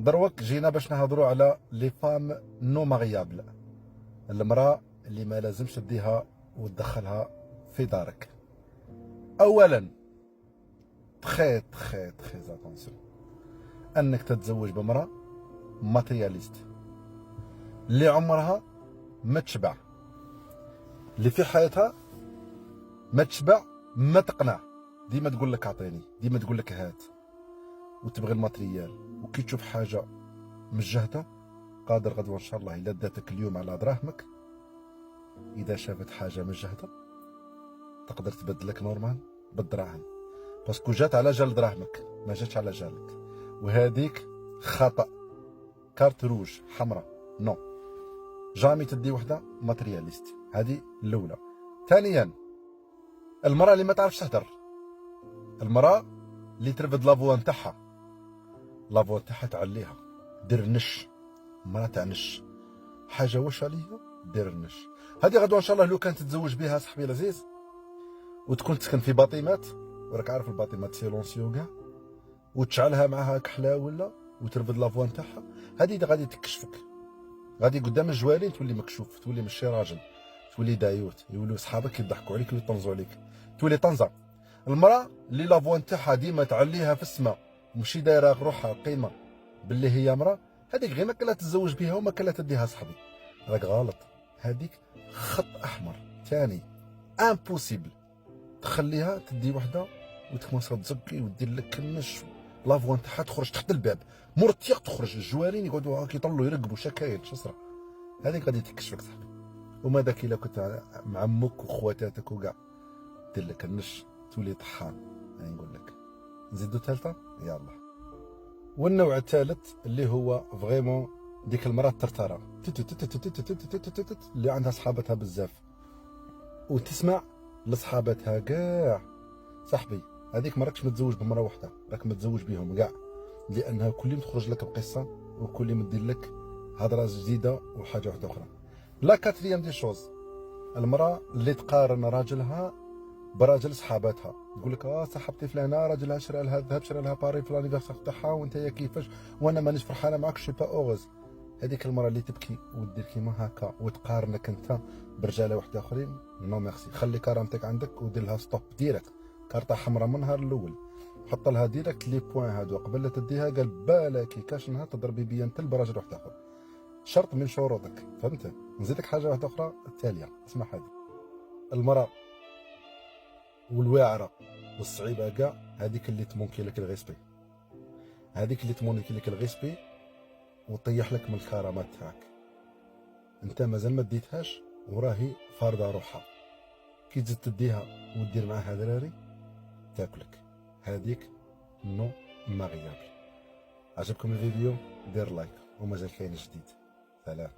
دروك جينا باش نهضروا على لي فام نو ماريابل، المراه اللي ما لازمش تديها وتدخلها في دارك. اولا تخي تخي تخي اتونسيون انك تتزوج بمراه ماترياليست اللي عمرها ما تشبع، اللي في حياتها ما تشبع ما تقنع، ديما تقول لك اعطيني، ديما تقول لك هات، وتبغي الماتريال. وكي تشوف حاجه مجهده قادر غدوه ان شاء الله الا داتك اليوم على دراهمك، اذا شافت حاجه مجهده تقدر تبدلك نورمال بالدراهم، باسكو جات على جال دراهمك ما جاتش على جالك. وهذيك خطا، كارت روج حمراء، نو جامي تدي وحده ماترياليست. هذه الاولى. ثانيا المراه اللي ما تعرفش تهدر، المراه اللي ترفد لافوا نتاعها، لافوا نتاعها تعليها، دير نش، مراه تاع نش، حاجه واش عليها دير النش. هذه غدوه ان شاء الله لو كانت تتزوج بها صاحبي العزيز وتكون تسكن في باطيمات، وراك عارف الباطيمات سيلونسيو كاع، وتشعلها معها كحله ولا وترفد لافوا نتاعها، هذه غادي تكشفك، غادي قدام الجوالين تولي مكشوف، تولي ماشي راجل، تولي دايوت، يولوا صحابك يضحكوا عليك ويطنزوا عليك، تولي طنزه. المراه اللي لافوا نتاعها ديما تعليها في السماء ومشي دايره روحها قيمه باللي هي مراه، هذيك غير ما كلا تتزوج بها وما كلا تديها صاحبي، راك غلط، هذيك خط احمر. ثاني امبوسيبل تخليها تدي وحده وتكمل تزكي ودير لك النش، لافوا نتاعها تخرج تحت الباب مرتيق، تخرج الجوارين يقعدوا كيطلوا يرقبوا شكاين شصرا، هذيك غادي تكشفك صاحبي. وما داك الا كنت مع امك وخواتاتك وكاع دير لك النش تولي طحان. هاني نقول لك نزيدو ثالثه يلا. والنوع الثالث اللي هو فريمون ديك المراه الترتره اللي عندها صحابتها بزاف وتسمع لصحابتها كاع. صاحبي هذيك ما راكش متزوج بمراه واحده، راك متزوج بهم كاع، لانها كل يوم تخرج لك بقصه وكل يوم تدير لك هضره جديده وحاجه واحده اخرى. لا كاتريام دي شوز، المراه اللي تقارن راجلها براجل صحاباتها، تقول لك صاحبتي فلانه راجلها شرى لها الذهب، شرى لها باري في لانيفرسير تاعها وانت كيفاش وانا مانيش فرحانه معاك، شي با اوغوز. هذيك المراه اللي تبكي ودير كيما هكا وتقارنك انت برجاله واحده اخرين، نو ميرسي، خلي كرامتك عندك ودير لها ستوب ديريكت، كارطه حمراء من النهار الاول، حط لها ديريكت لي بوين هادو قبل لا تديها، قال بالك كاش نهار تضربي بيا انت براجل واحد اخر، شرط من شروطك، فهمت؟ نزيدك حاجه واحده اخرى التاليه، اسمع هذه، المراه والواعره والصعيبه كاع، هذيك اللي تمونكي لك الريسبي، هذيك اللي تمونكي لك الريسبي وطيح لك من الكرامات تاعك، انت مازال ما ديتهاش وراهي فارضه روحها، كي تزيد تديها ودير معاها دراري تاكلك، هذيك نو ماريابل. عجبكم الفيديو دير لايك ومازال كاين جديد. سلام.